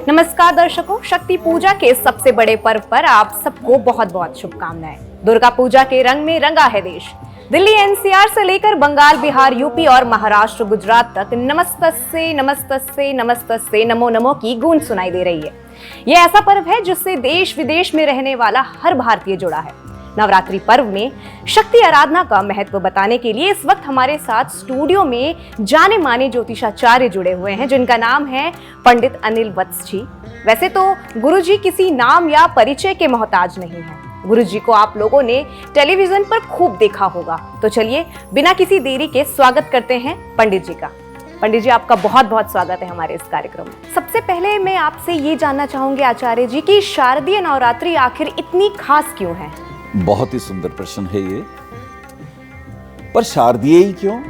नमस्कार दर्शकों, शक्ति पूजा के सबसे बड़े पर्व पर आप सबको बहुत बहुत शुभकामनाएं। दुर्गा पूजा के रंग में रंगा है देश। दिल्ली एनसीआर से लेकर बंगाल, बिहार, यूपी और महाराष्ट्र, गुजरात तक नमस्तस्से नमस्तस्से नमस्तस्से नमो नमो की गूंज सुनाई दे रही है। यह ऐसा पर्व है जिससे देश विदेश में रहने वाला हर भारतीय जुड़ा है। नवरात्रि पर्व में शक्ति आराधना का महत्व बताने के लिए इस वक्त हमारे साथ स्टूडियो में जाने माने ज्योतिषाचार्य जुड़े हुए हैं, जिनका नाम है पंडित अनिल वत्स जी। वैसे तो गुरुजी किसी नाम या परिचय के मोहताज नहीं हैं। गुरुजी को आप लोगों ने टेलीविजन पर खूब देखा होगा। तो चलिए बिना किसी देरी के स्वागत करते हैं पंडित जी का। पंडित जी, आपका बहुत बहुत स्वागत है हमारे इस कार्यक्रम में। सबसे पहले मैं आपसे ये जानना चाहूंगी आचार्य जी कि शारदीय नवरात्रि आखिर इतनी खास क्यों है? बहुत ही सुंदर प्रश्न है ये। पर शारदीय ही क्यों?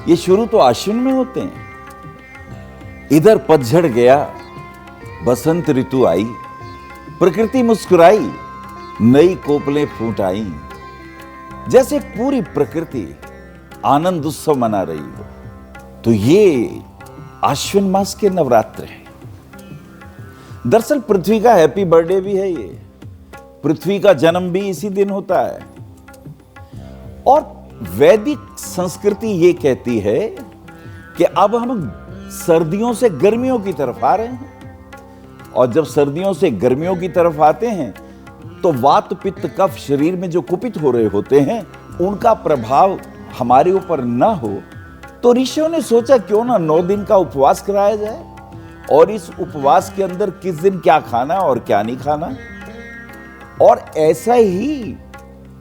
ये शुरू तो आश्विन में होते हैं। इधर पतझड़ गया, बसंत ऋतु आई, प्रकृति मुस्कुराई, नई कोपलें फूट आई, जैसे पूरी प्रकृति आनंद उत्सव मना रही हो। तो ये आश्विन मास के नवरात्र हैं। दरअसल पृथ्वी का हैप्पी बर्थडे भी है ये। पृथ्वी का जन्म भी इसी दिन होता है। और वैदिक संस्कृति ये कहती है कि अब हम सर्दियों से गर्मियों की तरफ आ रहे हैं। और जब सर्दियों से गर्मियों की तरफ आते हैं तो वात पित्त कफ शरीर में जो कुपित हो रहे होते हैं उनका प्रभाव हमारे ऊपर ना हो, तो ऋषियों ने सोचा क्यों ना 9 दिन का उपवास कराया जाए। और इस उपवास के अंदर किस दिन क्या खाना और क्या नहीं खाना। और ऐसा ही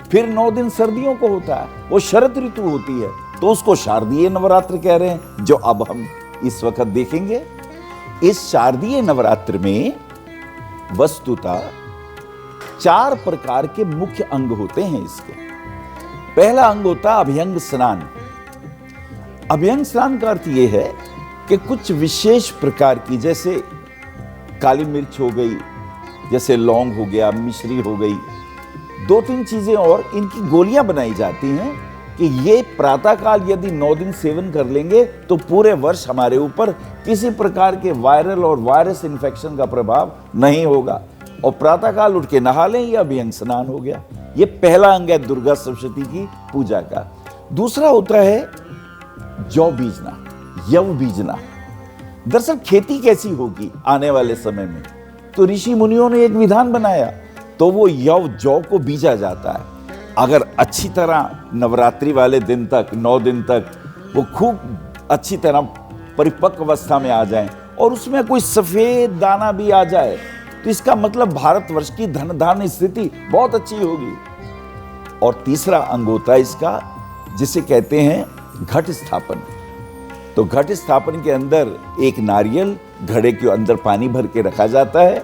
फिर 9 दिन सर्दियों को होता है, वो शरद ऋतु होती है, तो उसको शारदीय नवरात्र कह रहे हैं, जो अब हम इस वक्त देखेंगे। इस शारदीय नवरात्र में वस्तुतः 4 प्रकार के मुख्य अंग होते हैं इसके। पहला अंग होता है अभ्यंग स्नान। अभ्यंग स्नान का अर्थ यह है कि कुछ विशेष प्रकार की, जैसे काली मिर्च हो गई, जैसे लौंग हो गया, मिश्री हो गई, 2-3 चीजें और इनकी गोलियां बनाई जाती हैं कि ये प्रातःकाल यदि 9 दिन सेवन कर लेंगे तो पूरे वर्ष हमारे ऊपर किसी प्रकार के वायरल और वायरस इन्फेक्शन का प्रभाव नहीं होगा। और प्रातःकाल उठ के नहा लें, यह अभ्यंग स्नान हो गया। ये पहला अंग है दुर्गा सप्तशती की पूजा का। दूसरा होता है जौ बीजना, यव बीजना। दरअसल खेती कैसी होगी आने वाले समय में, तो ऋषि मुनियों ने एक विधान बनाया, तो वो यव जौ को बीजा जाता है। अगर अच्छी तरह नवरात्रि वाले दिन तक 9 दिन तक वो खूब अच्छी तरह परिपक्व अवस्था में आ जाएं और उसमें कोई सफेद दाना भी आ जाए, तो इसका मतलब भारतवर्ष की धन धान्य स्थिति बहुत अच्छी होगी। और तीसरा अंग होता है इसका, जिसे कहते हैं घट स्थापन। तो घट स्थापन के अंदर एक नारियल घड़े के अंदर पानी भर के रखा जाता है,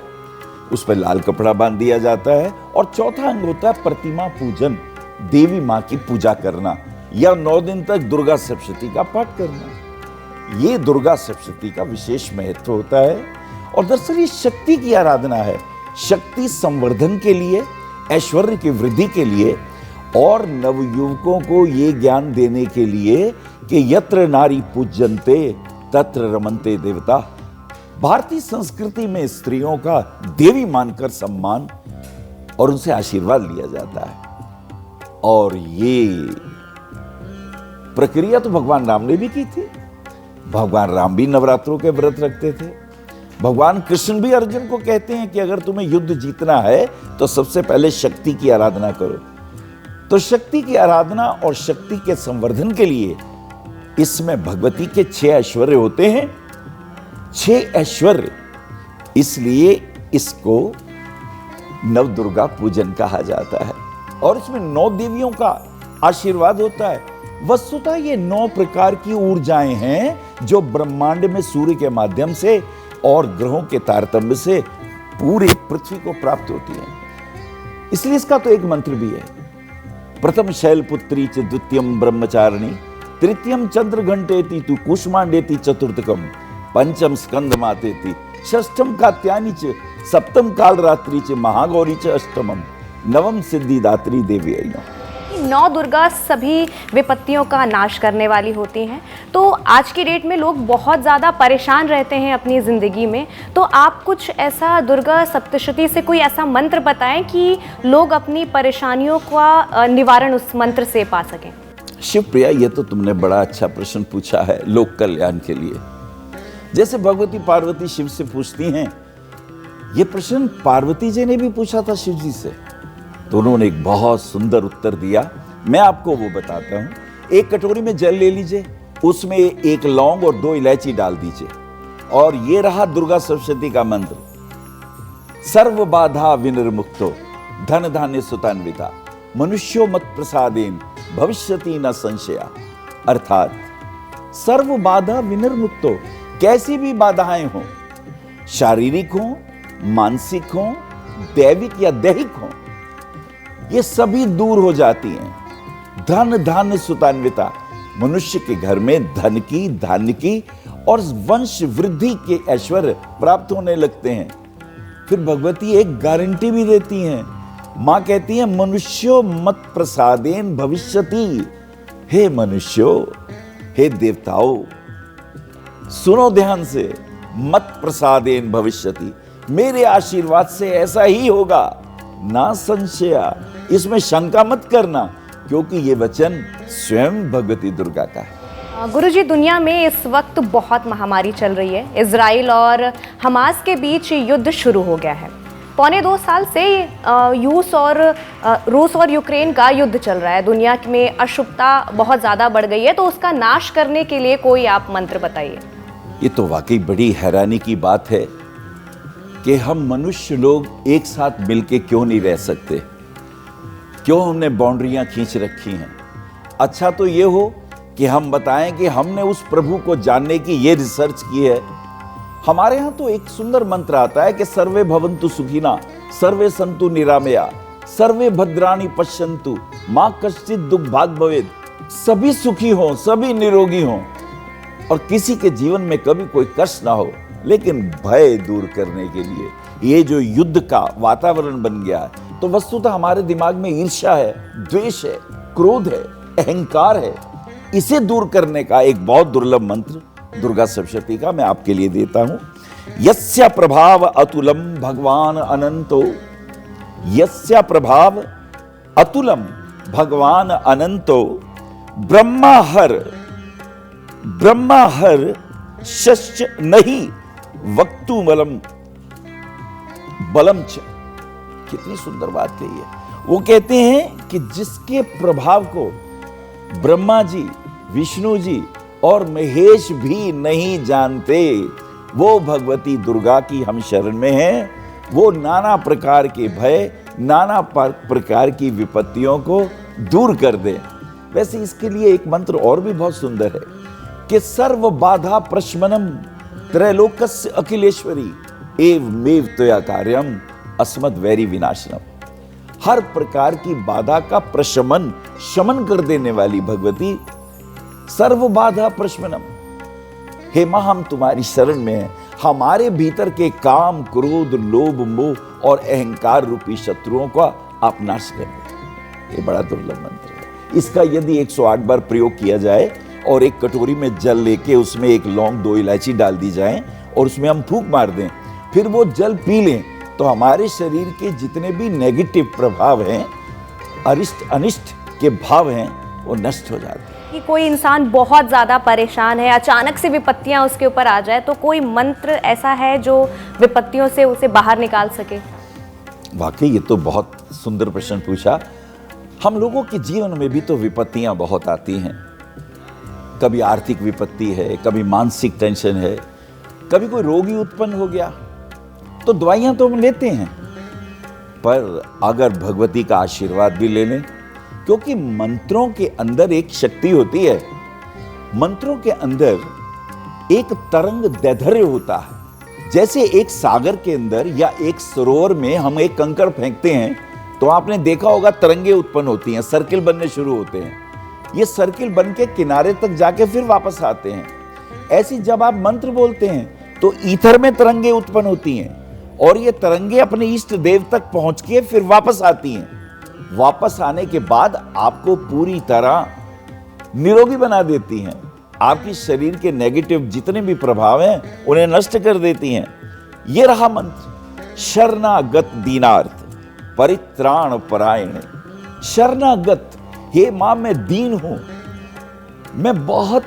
उस पर लाल कपड़ा बांध दिया जाता है। और चौथा अंग होता है प्रतिमा पूजन, देवी माँ की पूजा करना, या 9 दिन तक दुर्गा सप्तशती का पाठ करना। ये दुर्गा सप्तशती का विशेष महत्व होता है। और दरअसल ये शक्ति की आराधना है, शक्ति संवर्धन के लिए, ऐश्वर्य की वृद्धि के लिए, और नवयुवकों को ये ज्ञान देने के लिए कि यत्र नारी पूज्यन्ते तत्र रमन्ते देवता। भारतीय संस्कृति में स्त्रियों का देवी मानकर सम्मान और उनसे आशीर्वाद लिया जाता है। और ये प्रक्रिया तो भगवान राम ने भी की थी। भगवान राम भी नवरात्रों के व्रत रखते थे। भगवान कृष्ण भी अर्जुन को कहते हैं कि अगर तुम्हें युद्ध जीतना है तो सबसे पहले शक्ति की आराधना करो। तो शक्ति की आराधना और शक्ति के संवर्धन के लिए इसमें भगवती के 6 ऐश्वर्य होते हैं। 6 ऐश्वर्य, इसलिए इसको नवदुर्गा पूजन कहा जाता है। और इसमें 9 देवियों का आशीर्वाद होता है। वस्तुतः ये 9 प्रकार की ऊर्जाएं हैं जो ब्रह्मांड में सूर्य के माध्यम से और ग्रहों के तारतम्य से पूरी पृथ्वी को प्राप्त होती है। इसलिए इसका तो एक मंत्र भी है, प्रथम शैलपुत्री च द्वितीयम ब्रह्मचारिणी तृतीयम चंद्र घंटेति तु कुष्मांडेति चतुर्थकम पंचम स्कंद मातेति षष्ठम कात्यायनी च सप्तम काल रात्रि च महागौरी च अष्टमम नवम सिद्धिदात्री देवी। नौ दुर्गा सभी विपत्तियों का नाश करने वाली होती हैं। तो आज की डेट में लोग बहुत ज़्यादा परेशान रहते हैं अपनी ज़िंदगी में, तो आप कुछ ऐसा दुर्गा सप्तशती से कोई ऐसा मंत्र बताएं कि लोग अपनी परेशानियों का निवारण उस मंत्र से पा सकें। शिवप्रिया, ये तो तुमने बड़ा अच्छा प्रश्न पूछा है लोक कल्याण के लिए। जैसे भगवती पार्वती शिव से पूछती हैं, ये प्रश्न पार्वती जी ने भी पूछा था शिव जी से, तो उन्होंने एक बहुत सुंदर उत्तर दिया। मैं आपको वो बताता हूं। एक कटोरी में जल ले लीजिए, उसमें एक लौंग और 2 इलायची डाल दीजिए, और ये रहा दुर्गा सप्तशती का मंत्र। सर्व बाधा विनिर्मुक्तो धन धान्य सुतान्विता मनुष्यो मत प्रसादेन भविष्यति न संशया। अर्थात सर्व बाधा विनिर्मुक्तो, कैसी भी बाधाएं हो, शारीरिक हो, मानसिक हो, दैविक या दैहिक हो, ये सभी दूर हो जाती हैं। धन धान्य सुतान्विता, मनुष्य के घर में धन की, धान्य की और वंश वृद्धि के ऐश्वर्य प्राप्त होने लगते हैं। फिर भगवती एक गारंटी भी देती हैं। मां कहती है, मनुष्यो मत प्रसादेन भविष्यति। हे मनुष्यो, हे देवताओं, सुनो ध्यान से, मत प्रसादेन भविष्यति, मेरे आशीर्वाद से ऐसा ही होगा, ना संशया, इसमें शंका मत करना, क्योंकि ये वचन स्वयं भगवती दुर्गा का है। गुरुजी, दुनिया में इस वक्त बहुत महामारी चल रही है। इजराइल और हमास के बीच युद्ध शुरू हो गया है। पौने 2 साल से रूस और यूक्रेन का युद्ध चल रहा है। दुनिया में अशुभता बहुत ज़्यादा बढ़ गई है, तो उसका नाश करने के लिए कोई आप मंत्र बताइए। ये तो वाकई बड़ी हैरानी की बात है कि हम मनुष्य लोग एक साथ मिलके क्यों नहीं रह सकते, क्यों हमने बाउंड्रियां खींच रखी हैं। अच्छा तो ये हो कि हम बताएं कि हमने उस प्रभु को जानने की ये रिसर्च की है। हमारे यहां तो एक सुंदर मंत्र आता है कि सर्वे भवन्तु सुखिना, सर्वे सन्तु निरामया, सर्वे भद्राणि पश्यन्तु, मां कश्चित् दुख भाग भवेत्। सभी सुखी हों, सभी निरोगी हों और किसी के जीवन में कभी कोई कष्ट ना हो। लेकिन भय दूर करने के लिए ये जो युद्ध का वातावरण बन गया है, तो वस्तुतः हमारे दिमाग में ईर्ष्या है, द्वेष है, क्रोध है, अहंकार है। इसे दूर करने का एक बहुत दुर्लभ मंत्र दुर्गा सप्तशती का मैं आपके लिए देता हूं। यस्य प्रभाव अतुलम भगवान अनंतो, यस्य प्रभाव अतुलम भगवान अनंतो, ब्रह्माहर शश्च नहीं वक्तु बलम च। कितनी सुंदर बात कही है। वो कहते हैं कि जिसके प्रभाव को ब्रह्मा जी, विष्णु जी और महेश भी नहीं जानते, वो भगवती दुर्गा की हम शरण में हैं। वो नाना प्रकार के भय, नाना प्रकार की विपत्तियों को दूर कर दे। वैसे इसके लिए एक मंत्र और भी बहुत सुंदर है कि सर्व बाधा प्रशमनम त्रैलोकस्य अखिलेश्वरी एवमेव त्वया कार्यम अस्मद् वैरी विनाशनम। हर प्रकार की बाधा का शमन कर देने वाली भगवती सर्व बाधा प्रशमनम। हे मां, हम तुम्हारी शरण में हैं। हमारे भीतर के काम, क्रोध, लोभ, मोह और अहंकार रूपी शत्रुओं का आप नाश कर दे। ये बड़ा दुर्लभ मंत्र है। इसका यदि 108 बार प्रयोग किया जाए और एक कटोरी में जल लेके उसमें एक लौंग, 2 इलायची डाल दी जाए और उसमें हम फूंक मार दें, फिर वो जल पी लें, तो हमारे शरीर के जितने भी नेगेटिव प्रभाव हैं, अरिष्ट अनिष्ट के भाव हैं, वो नष्ट हो जाते हैं। कि कोई इंसान बहुत ज़्यादा परेशान है, अचानक से विपत्तियां उसके ऊपर आ जाए, तो कोई मंत्र ऐसा है जो विपत्तियों से उसे बाहर निकाल सके? वाकई ये तो बहुत सुंदर प्रश्न पूछा। हम लोगों के जीवन में भी तो विपत्तियां बहुत आती हैं। कभी आर्थिक विपत्ति है, कभी मानसिक टेंशन है, कभी कोई रोग ही उत्पन्न हो गया, तो दवाइयां तो हम लेते हैं, पर अगर भगवती का आशीर्वाद भी ले लें, क्योंकि मंत्रों के अंदर एक शक्ति होती है। मंत्रों के अंदर एक तरंग दैर्ध्य होता है। जैसे एक सागर के अंदर या एक सरोवर में हम एक कंकड़ फेंकते हैं, तो आपने देखा होगा तरंगे उत्पन्न होती हैं, सर्किल बनने शुरू होते हैं। ये सर्किल बन के किनारे तक जाके फिर वापस आते हैं। ऐसी जब आप मंत्र बोलते हैं तो ईथर में तरंगे उत्पन्न होती हैं और ये तरंगे अपने इष्ट देव तक पहुंच के फिर वापस आती हैं। वापस आने के बाद आपको पूरी तरह निरोगी बना देती हैं। आपकी शरीर के नेगेटिव जितने भी प्रभाव हैं उन्हें नष्ट कर देती हैं। ये रहा मंत्र, शरणागत दीनार्थ परित्राण परायण। शरणागत, हे मां मैं दीन हूं, मैं बहुत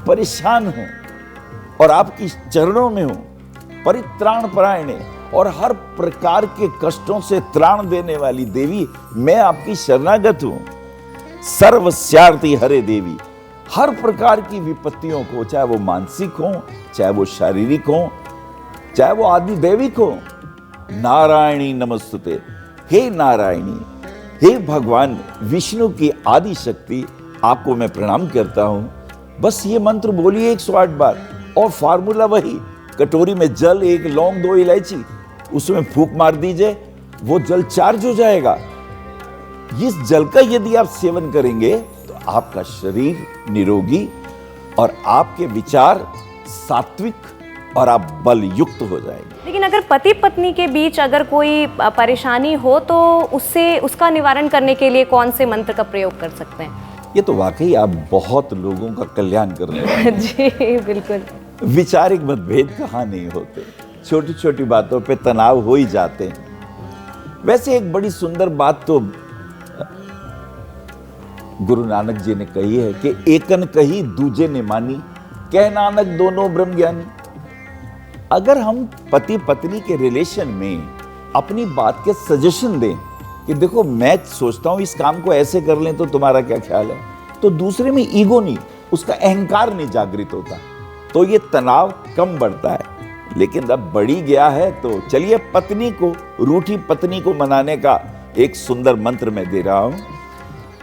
परेशान हूं और आपकी चरणों में हूं। परित्राण परायणे, और हर प्रकार के कष्टों से त्राण देने वाली देवी मैं आपकी शरणागत हूं। सर्वस्यार्थी हरे देवी, हर प्रकार की विपत्तियों को, चाहे वो मानसिक हो, चाहे वो शारीरिक हो, चाहे वो आदि दैविक हो, नारायणी नमस्तुते। हे नारायणी, हे भगवान विष्णु की आदि शक्ति, आपको मैं प्रणाम करता हूं। बस ये मंत्र बोलिए 108 बार, और फार्मूला वही, कटोरी में जल, 1 लौंग, 2 इलायची, उसमें फूंक मार दीजिए, वो जल चार्ज हो जाएगा। इस जल का यदि आप सेवन करेंगे तो आपका शरीर निरोगी और आपके विचार सात्विक और आप बल युक्त हो जाएंगे। लेकिन अगर पति पत्नी के बीच अगर कोई परेशानी हो तो उसका निवारण करने के लिए कौन से मंत्र का प्रयोग कर सकते हैं? ये तो वाकई आप बहुत लोगों का कल्याण करने वाले हैं। जी बिल्कुल। विचारिक मतभेद कहाँ नहीं होते, छोटी छोटी बातों पे तनाव हो ही जाते हैं। वैसे एक बड़ी सुंदर बात तो गुरु नानक जी ने कही है कि एकन कही दूजे ने मानी, कह नानक दोनों ब्रह्म ज्ञानी। अगर हम पति पत्नी के रिलेशन में अपनी बात के सजेशन दें कि देखो मैं सोचता हूं इस काम को ऐसे कर लें तो तुम्हारा क्या ख्याल है, तो दूसरे में ईगो नहीं, उसका अहंकार नहीं जागृत होता, तो ये तनाव कम बढ़ता है। लेकिन अब बढ़ी गया है तो चलिए पत्नी को, रूठी पत्नी को मनाने का एक सुंदर मंत्र मैं दे रहा हूं।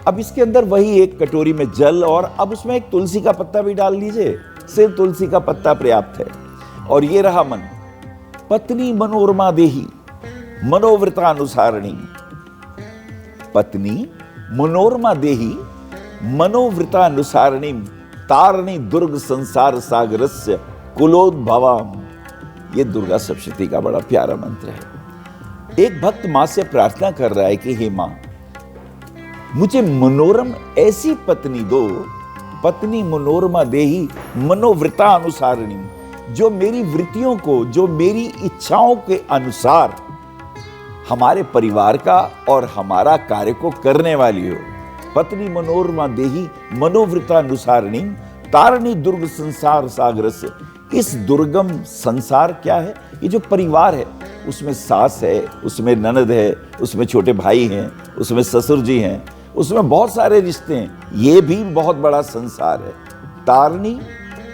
अब इसके अंदर वही 1 कटोरी में जल, और अब उसमें 1 तुलसी का पत्ता भी डाल दीजिए, सिर्फ तुलसी का पत्ता पर्याप्त है। और ये रहा मन, पत्नी मनोरमा देही मनोवृतानुसारिणी। पत्नी मनोरमा देही मनोवृतानुसारिणी तारणी दुर्ग संसार सागरस्य कुलोद्भवाम। ये दुर्गा सप्तशती का बड़ा प्यारा मंत्र है। एक भक्त मां से प्रार्थना कर रहा है कि हे मां, मुझे मनोरम ऐसी पत्नी दो, पत्नी मनोरमा देही मनोवृता अनुसारिणी, जो मेरी वृत्तियों को, जो मेरी इच्छाओं के अनुसार हमारे परिवार का और हमारा कार्य को करने वाली हो। पत्नी मनोरमा देही मनोवृता अनुसारिणी तारणी दुर्ग संसार सागर से। इस दुर्गम संसार क्या है? ये जो परिवार है, उसमें सास है, उसमें ननद है, उसमें छोटे भाई हैं, उसमें ससुर जी हैं, उसमें बहुत सारे रिश्ते हैं। ये भी बहुत बड़ा संसार है। तारणी,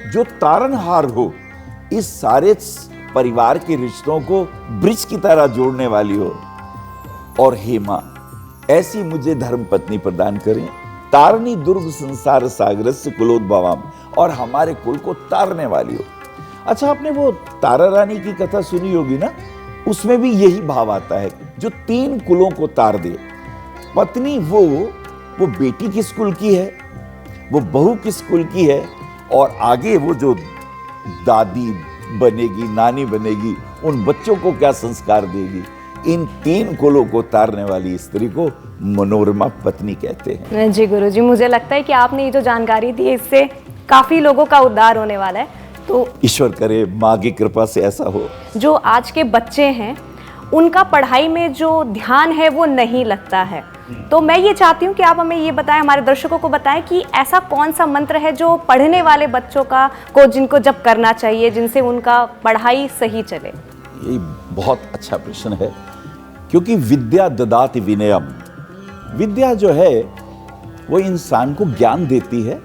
जो तारनहार हो, इस सारे परिवार के रिश्तों को ब्रिज की तरह जोड़ने वाली हो। और हे मां, ऐसी मुझे धर्म पत्नी प्रदान करें, तारणी दुर्ग संसार सागर से कुलोद्भवाम, और हमारे कुल को तारने वाली हो। अच्छा, आपने वो तारा रानी की कथा सुनी होगी ना, उसमें भी यही भाव आता है, जो 3 कुलों को तार दे। पत्नी वो बेटी किस कुल की है, वो बहू किस कुल की है, और आगे वो जो दादी बनेगी, नानी बनेगी, उन बच्चों को क्या संस्कार देगी। इन 3 कुलों को तारने वाली स्त्री को मनोरमा पत्नी कहते हैं। जी गुरुजी, मुझे लगता है कि आपने ये जो जानकारी दी है, इससे काफी लोगों का उद्धार होने वाला है। तो ईश्वर करे माँ की कृपा से ऐसा हो। जो आज के बच्चे हैं, उनका पढ़ाई में जो ध्यान है वो नहीं लगता है, तो मैं ये चाहती हूँ कि आप हमें ये बताएं, हमारे दर्शकों को बताएं कि ऐसा कौन सा मंत्र है जो पढ़ने वाले बच्चों को जिनको जब करना चाहिए, जिनसे उनका पढ़ाई सही चले। ये बहुत अच्छा प्रश्न है, क्योंकि विद्या ददाति विनयम। विद्या जो है वो इंसान को ज्ञान देती है,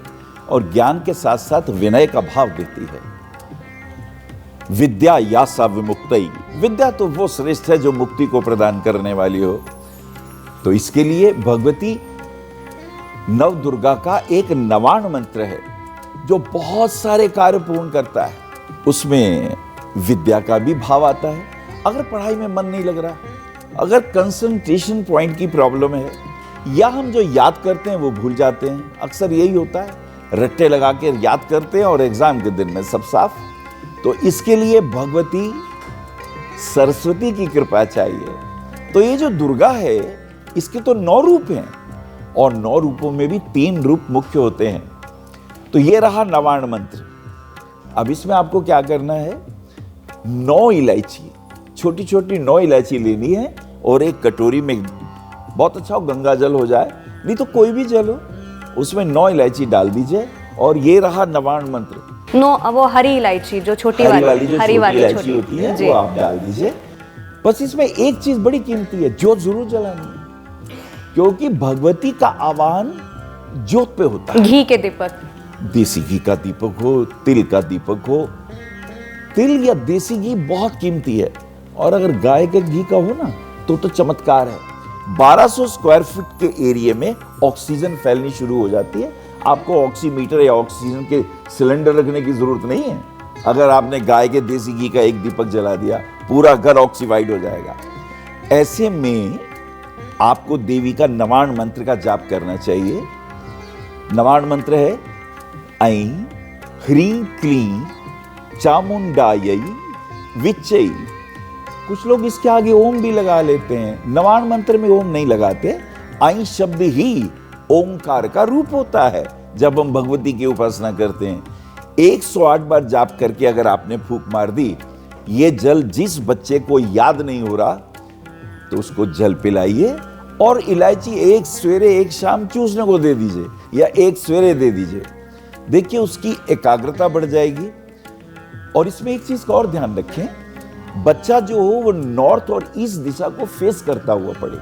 और ज्ञान के साथ साथ विनय का भाव देती है। विद्या या सा विमुक्तई, विद्या तो वो श्रेष्ठ है जो मुक्ति को प्रदान करने वाली हो। तो इसके लिए भगवती नव दुर्गा का एक नवाण मंत्र है जो बहुत सारे कार्य पूर्ण करता है। उसमें विद्या का भी भाव आता है। अगर पढ़ाई में मन नहीं लग रहा, अगर कंसंट्रेशन पॉइंट की प्रॉब्लम है, या हम जो याद करते हैं वो भूल जाते हैं, अक्सर यही होता है, रट्टे लगा के याद करते हैं और एग्जाम के दिन में सब साफ। तो इसके लिए भगवती सरस्वती की कृपा चाहिए। तो ये जो दुर्गा है, इसके तो 9 रूप हैं और 9 रूपों में भी 3 रूप मुख्य होते हैं। तो ये रहा नवाण मंत्र। अब इसमें आपको क्या करना है, 9 इलायची, छोटी छोटी 9 इलायची लेनी है और एक कटोरी में, बहुत अच्छा हो गंगा जल हो जाए, नहीं तो कोई भी जल हो, उसमें 9 इलायची डाल दीजिए और ये रहा नवाण मंत्र। वो हरी इलायची जो छोटी हरी वाली जो हरी छोटी वाली इलायची होती है जी। वो आप डाल दीजिए। बस इसमें एक चीज बड़ी कीमती है, ज्योत जरूर जलानी है, क्योंकि भगवती का आवाहन ज्योत पे होता है। घी के दीपक, देसी घी का दीपक हो, तिल का दीपक हो, तिल या देसी घी बहुत कीमती है, और अगर गाय के घी का हो ना तो चमत्कार है। 1200 स्क्वायर फीट के एरिया में ऑक्सीजन फैलनी शुरू हो जाती है। आपको ऑक्सीमीटर या ऑक्सीजन के सिलेंडर रखने की जरूरत नहीं है। अगर आपने गाय के देसी घी का एक दीपक जला दिया, पूरा घर ऑक्सीवाइड हो जाएगा। ऐसे में आपको देवी का नवाण मंत्र का जाप करना चाहिए। नवाण मंत्र है ऐं ह्रीं क्लीं चामुंडायै विच्चै। कुछ लोग इसके आगे ओम भी लगा लेते हैं। नवाण मंत्र में ओम नहीं लगाते। ऐं शब्द ही ओंकार का रूप होता है। जब हम भगवती की उपासना करते हैं, 108 बार जाप करके अगर आपने फूंक मार दी, ये जल जिस बच्चे को याद नहीं हो रहा तो उसको जल पिलाइए, और इलायची एक सवेरे एक शाम चूसने को दे दीजिए या एक सवेरे दे दीजिए। देखिए उसकी एकाग्रता बढ़ जाएगी। और इसमें एक चीज का और ध्यान रखें, बच्चा जो हो वो नॉर्थ और ईस्ट दिशा को फेस करता हुआ पड़े,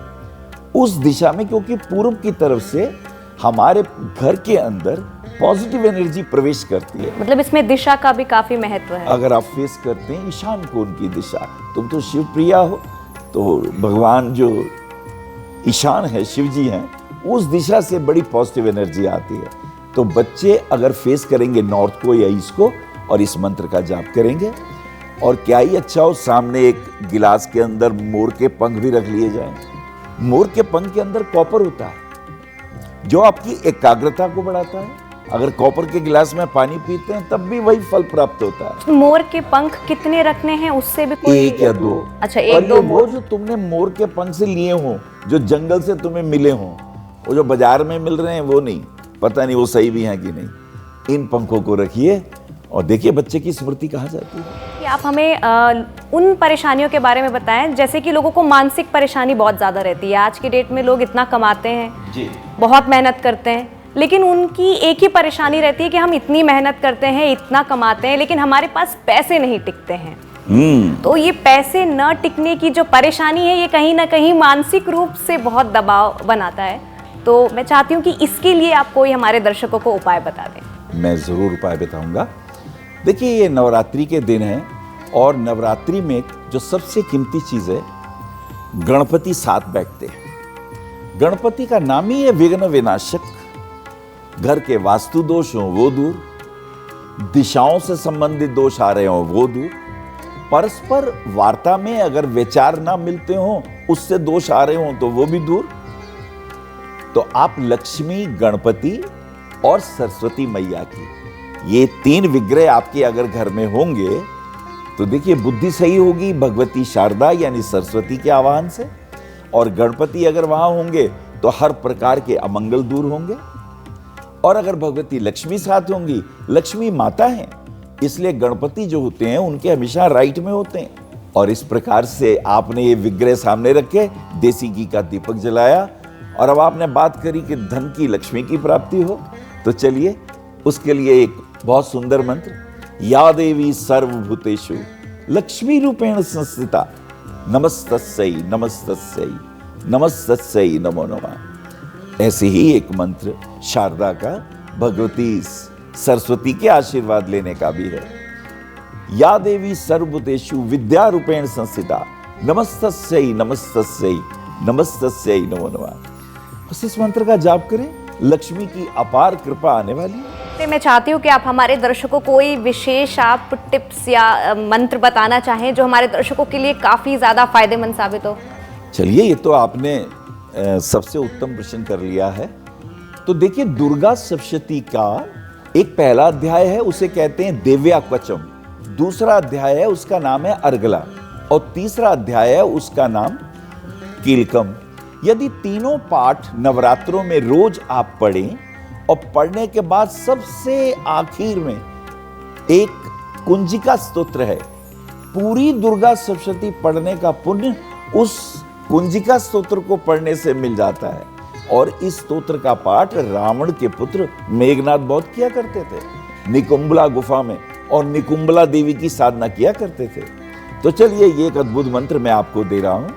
उस दिशा में, क्योंकि पूर्व की तरफ से हमारे घर के अंदर पॉजिटिव एनर्जी प्रवेश करती है। मतलब इसमें दिशा का भी काफी महत्व है। अगर आप फेस करते हैं ईशान कोण की दिशा, तुम तो शिव प्रिया हो, तो भगवान जो ईशान है, शिव जी हैं, उस दिशा से बड़ी पॉजिटिव एनर्जी आती है। तो बच्चे अगर फेस करेंगे नॉर्थ को या ईस्ट को और इस मंत्र का जाप करेंगे, और क्या ही अच्छा हो, सामने एक गिलास के अंदर मोर के पंख भी रख लिए जाएं। मोर के पंख के अंदर कॉपर होता है जो आपकी एकाग्रता को बढ़ाता है। अगर कॉपर के गिलास में पानी पीते हैं तब भी वही फल प्राप्त होता है। मोर के पंख कितने रखने हैं, उससे भी कोई? 1 या 2। अच्छा, और 1 2 ये वो जो तुमने मोर के पंख से लिए हो, जो जंगल से तुम्हें मिले हो, वो जो बाजार में मिल रहे हैं वो नहीं, पता नहीं वो सही भी हैं कि नहीं। इन पंखों को रखिए और देखिए बच्चे की स्मृति कहाँ जाती है। कि आप हमें उन परेशानियों के बारे में बताएं, जैसे कि लोगों को मानसिक परेशानी बहुत ज़्यादा रहती है। आज की डेट में लोग इतना कमाते हैं जी, बहुत मेहनत करते हैं, लेकिन उनकी एक ही परेशानी रहती है कि हम इतनी मेहनत करते हैं, इतना कमाते हैं, लेकिन हमारे पास पैसे नहीं टिकते हैं। तो ये पैसे न टिकने की जो परेशानी है, ये कहीं ना कहीं मानसिक रूप से बहुत दबाव बनाता है। तो मैं चाहती हूँ कि इसके लिए आप कोई हमारे दर्शकों को उपाय बता दें। मैं जरूर उपाय बताऊंगा। देखिए ये नवरात्रि के दिन है, और नवरात्रि में जो सबसे कीमती चीज है, गणपति साथ बैठते हैं। गणपति का नाम ही है विघ्न विनाशक। घर के वास्तु दोष हो वो दूर, दिशाओं से संबंधित दोष आ रहे हो वो दूर, परस्पर वार्ता में अगर विचार ना मिलते हो, उससे दोष आ रहे हो तो वो भी दूर। तो आप लक्ष्मी, गणपति और सरस्वती मैया की, ये 3 विग्रह आपके अगर घर में होंगे तो देखिए बुद्धि सही होगी भगवती शारदा यानी सरस्वती के आह्वान से, और गणपति अगर वहां होंगे तो हर प्रकार के अमंगल दूर होंगे। और अगर भगवती लक्ष्मी साथ होंगी, लक्ष्मी माता हैं, इसलिए गणपति जो होते हैं उनके हमेशा राइट में होते हैं। और इस प्रकार से आपने ये विग्रह सामने रखे, देसी घी का दीपक जलाया, और अब आपने बात करी कि धन की, लक्ष्मी की प्राप्ति हो, तो चलिए उसके लिए एक बहुत सुंदर मंत्र, या देवी सर्वभूतेषु लक्ष्मी रूपेण संस्थिता नमस्तस्यै नमस्तस्यै नमस्तस्यै नमो नमः। ऐसे ही एक मंत्र शारदा का भगवती सरस्वती के आशीर्वाद लेने का भी है। या देवी सर्वभूतेषु विद्या रूपेण संस्थिता नमस्तस्यै नमस्तस्यै नमस्तस्यै नमो नमः। बस इस मंत्र का जाप करें, लक्ष्मी की अपार कृपा आने वाली है। मैं चाहती हूँ कि आप हमारे दर्शकों को कोई विशेष आप टिप्स या मंत्र बताना चाहें जो हमारे दर्शकों के लिए काफ़ी ज़्यादा फायदेमंद साबित हो। चलिए, ये तो आपने सबसे उत्तम प्रश्न कर लिया है। तो देखिए, दुर्गा सप्तशती का एक पहला अध्याय है, उसे कहते हैं देव्याक्वचम। दूसरा अध्याय है, उसका नाम है अर्गला, और तीसरा अध्याय है, उसका नाम कीलकम। यदि तीनों पाठ नवरात्रों में रोज आप पढ़ें और पढ़ने के बाद सबसे आखिर में एक कुंजिका स्तोत्र है, पूरी दुर्गा सप्तशती पढ़ने का पुण्य उस कुंजिका स्तोत्र को पढ़ने से मिल जाता है। और इस स्तोत्र का पाठ रावण के पुत्र मेघनाद बहुत किया करते थे निकुंभला गुफा में, और निकुंभला देवी की साधना किया करते थे। तो चलिए ये एक अद्भुत मंत्र मैं आपको दे रहा हूं।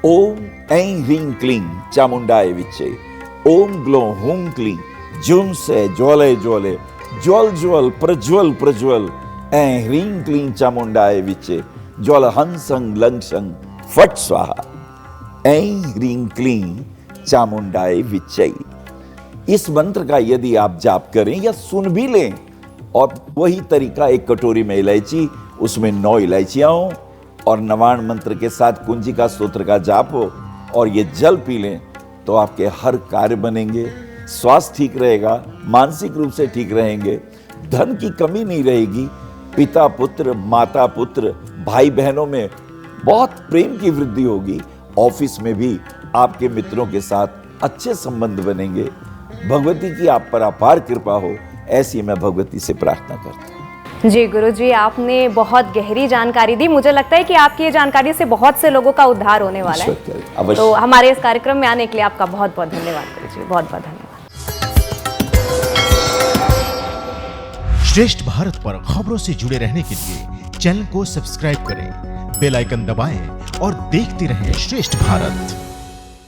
ओम ऐं ह्रीं क्लीं चामुंडाय विच्चे, ओम ग्लो हूं क्लीं जुम से ज्वले ज्वले, ज्वल ज्वल प्रज्वल प्रज्वल, ऐं ह्रीं क्लीं चामुंडाय विच्चे, ज्वल हंसंग लंगसंग फट स्वाहा, ऐं ह्रीं क्लीं चामुंडाय विच्चे। इस मंत्र का यदि आप जाप करें या सुन भी लें, और वही तरीका, एक कटोरी में इलायची, उसमें 9 इलायचियां हो और नवाण मंत्र के साथ कुंजिका स्तोत्र का जाप हो और ये जल पी लें, तो आपके हर कार्य बनेंगे, स्वास्थ्य ठीक रहेगा, मानसिक रूप से ठीक रहेंगे, धन की कमी नहीं रहेगी, पिता पुत्र, माता पुत्र, भाई बहनों में बहुत प्रेम की वृद्धि होगी, ऑफिस में भी आपके मित्रों के साथ अच्छे संबंध बनेंगे। भगवती की आप पर अपार कृपा हो, ऐसी मैं भगवती से प्रार्थना करता हूँ। जी गुरुजी, आपने बहुत गहरी जानकारी दी। मुझे लगता है कि आपकी ये जानकारी से बहुत से लोगों का उद्धार होने वाला है। तो हमारे इस कार्यक्रम में आने के लिए आपका बहुत बहुत धन्यवाद गुरुजी, बहुत बहुत धन्यवाद। श्रेष्ठ भारत पर खबरों से जुड़े रहने के लिए चैनल को सब्सक्राइब करें, बेल आइकन दबाएं और देखते रहें श्रेष्ठ भारत।